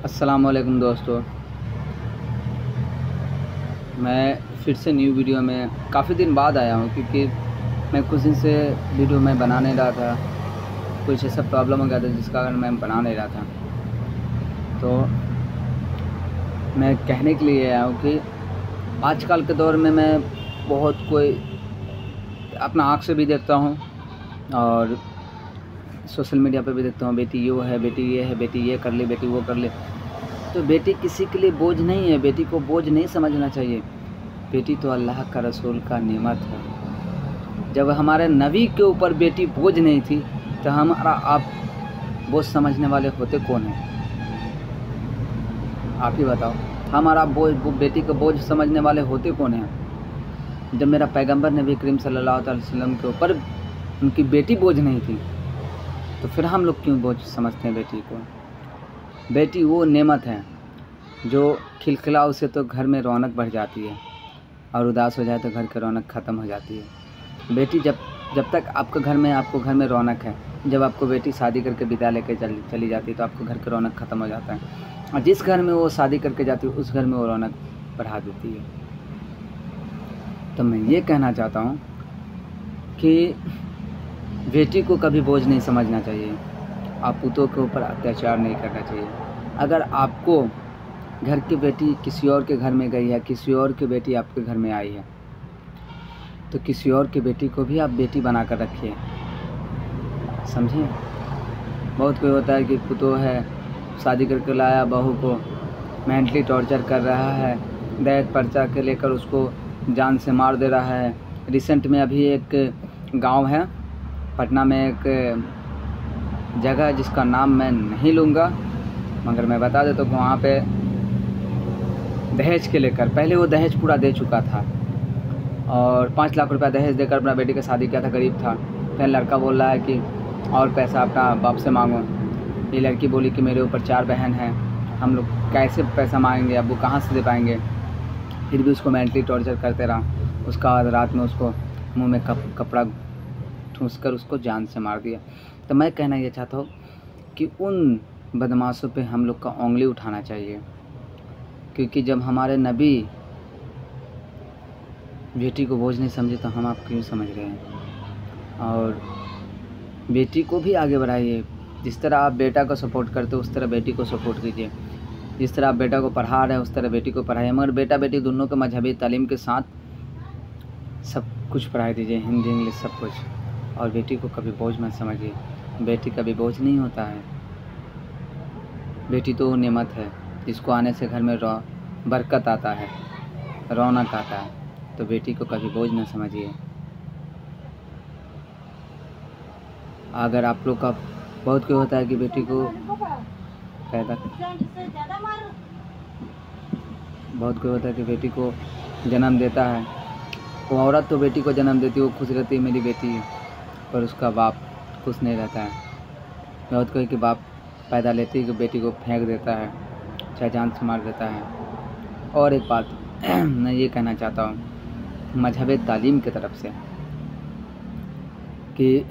अस्सलामुअलैकुम दोस्तों, मैं फिर से न्यू वीडियो में काफ़ी दिन बाद आया हूँ क्योंकि मैं कुछ दिन से वीडियो मैं बना नहीं रहा था। कुछ ऐसा प्रॉब्लम हो गया था जिसका कारण मैं बना नहीं रहा था। तो मैं कहने के लिए आया हूँ कि आजकल के दौर में मैं बहुत कोई अपना आँख से भी देखता हूँ और सोशल मीडिया पे भी देखता हूँ, बेटी यो है, बेटी ये है, बेटी ये कर ले, बेटी वो कर ले। तो बेटी किसी के लिए बोझ नहीं है, बेटी को बोझ नहीं समझना चाहिए। बेटी तो अल्लाह का रसूल का नेमत है। जब हमारे नबी के ऊपर बेटी बोझ नहीं थी तो हमारा आप बोझ समझने वाले होते कौन हैं? आप ही बताओ, हमारा बोझ बेटी को बोझ समझने वाले होते कौन हैं? जब मेरा पैगंबर नबी करीम सल्लल्लाहु अलैहि वसल्लम के ऊपर उनकी बेटी बोझ नहीं थी तो फिर हम लोग क्यों बोझ समझते हैं बेटी को? बेटी वो नेमत है जो खिलखिलाओ से तो घर में रौनक बढ़ जाती है और उदास हो जाए तो घर की रौनक ख़त्म हो जाती है। बेटी जब तक आपके घर में रौनक है, जब आपको बेटी शादी करके विदा लेके चली जाती है तो आपको घर की रौनक ख़त्म हो जाता है। और जिस घर में वो शादी करके जाती है उस घर में वो रौनक बढ़ा देती है। तो मैं ये कहना चाहता हूँ कि बेटी को कभी बोझ नहीं समझना चाहिए, आप पुतों के ऊपर अत्याचार नहीं करना चाहिए। अगर आपको घर की बेटी किसी और के घर में गई है, किसी और की बेटी आपके घर में आई है, तो किसी और की बेटी को भी आप बेटी बना कर रखिए, समझिए। बहुत कोई होता है कि पुतों है, शादी करके लाया बहू को, मेंटली टॉर्चर कर रहा है, दहेज पर्चा के लेकर उसको जान से मार दे रहा है। रिसेंट में अभी एक गांव है पटना में, एक जगह जिसका नाम मैं नहीं लूँगा, मगर मैं बता देता हूँ कि वहाँ पे दहेज के लेकर, पहले वो दहेज पूरा दे चुका था और 5 लाख रुपया दहेज देकर अपना बेटी का शादी किया था, गरीब था। फिर लड़का बोल रहा है कि और पैसा अपना बाप से मांगो। ये लड़की बोली कि मेरे ऊपर 4 बहन हैं, हम लोग कैसे पैसा मांगेंगे, अब वो कहाँ से दे पाएंगे। फिर भी उसको मेंटली टॉर्चर करते रहा। उसका बाद रात में उसको मुँह में कपड़ा ठूँस कर उसको जान से मार दिया। तो मैं कहना ये चाहता हूँ कि उन बदमाशों पे हम लोग का उंगली उठाना चाहिए, क्योंकि जब हमारे नबी बेटी को बोझ नहीं समझे तो हम आप क्यों समझ रहे हैं। और बेटी को भी आगे बढ़ाइए। जिस तरह आप बेटा को सपोर्ट करते हो उस तरह बेटी को सपोर्ट कीजिए। जिस तरह आप बेटा को पढ़ा रहे हैं उस तरह बेटी को पढ़ाइए, मगर बेटा बेटी दोनों को मजहबी तालीम के साथ सब कुछ पढ़ाई दीजिए, हिंदी इंग्लिश सब कुछ। और बेटी को कभी बोझ मत समझिए, बेटी कभी बोझ नहीं होता है। बेटी तो वो नेमत है जिसको आने से घर में बरकत आता है, रौनक आता है। तो बेटी को कभी बोझ न समझिए। अगर आप लोग का बहुत कोई होता है कि बेटी को बहुत कोई होता है कि बेटी को जन्म देता है, वो औरत तो बेटी को जन्म देती है, वो खुश रहती है मेरी बेटी है, पर उसका बाप खुश नहीं रहता है। बहुत कोई कि बाप पैदा लेती है कि बेटी को फेंक देता है, चाहे जान से मार देता है। और एक बात मैं ये कहना चाहता हूँ मजहबी तालीम की तरफ से कि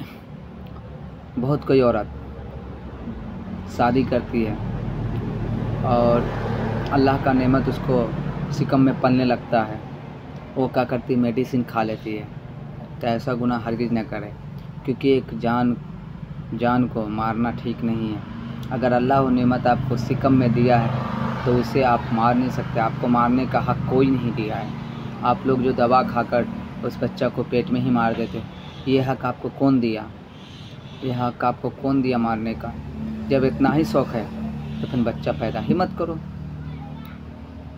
बहुत कोई औरत शादी करती है और अल्लाह का नेमत उसको सिकम में पलने लगता है, वो क्या करती, मेडिसिन खा लेती है। तो ऐसा गुनाह हरगिज़ न करें, क्योंकि एक जान को मारना ठीक नहीं है। अगर अल्लाह वो नेमत आपको सिकम में दिया है तो उसे आप मार नहीं सकते, आपको मारने का हक़ कोई नहीं दिया है। आप लोग जो दवा खाकर उस बच्चा को पेट में ही मार देते, ये हक़ आपको कौन दिया? ये हक़ आपको कौन दिया मारने का? जब इतना ही शौक़ है तो फिर बच्चा पैदा ही मत करो।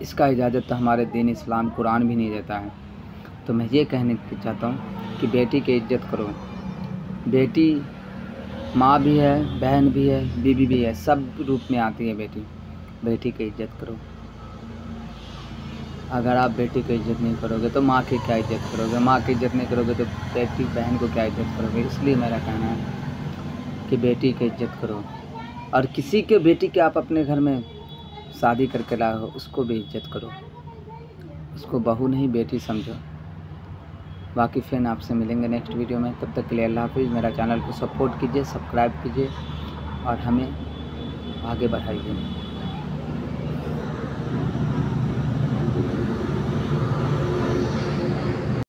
इसका इजाज़त तो हमारे दीन इस्लाम कुरान भी नहीं देता है। तो मैं ये कहने चाहता हूँ कि बेटी की इज्जत करो। बेटी माँ भी है, बहन भी है, बीवी भी है, सब रूप में आती है बेटी। बेटी की इज्जत करो। अगर आप बेटी की इज्जत नहीं करोगे तो माँ की क्या इज्जत करोगे? माँ की इज्जत नहीं करोगे तो बेटी बहन को क्या इज्जत करोगे? इसलिए मेरा कहना है कि बेटी की इज्जत करो। और किसी के बेटी के आप अपने घर में शादी करके लाए हो उसको भी इज्जत करो, उसको बहू नहीं बेटी समझो। बाकी फिर आपसे मिलेंगे नेक्स्ट वीडियो में, तब तक के लिए अल्लाह हाफ़िज़। मेरा चैनल को सपोर्ट कीजिए, सब्सक्राइब कीजिए और हमें आगे बढ़ाइए।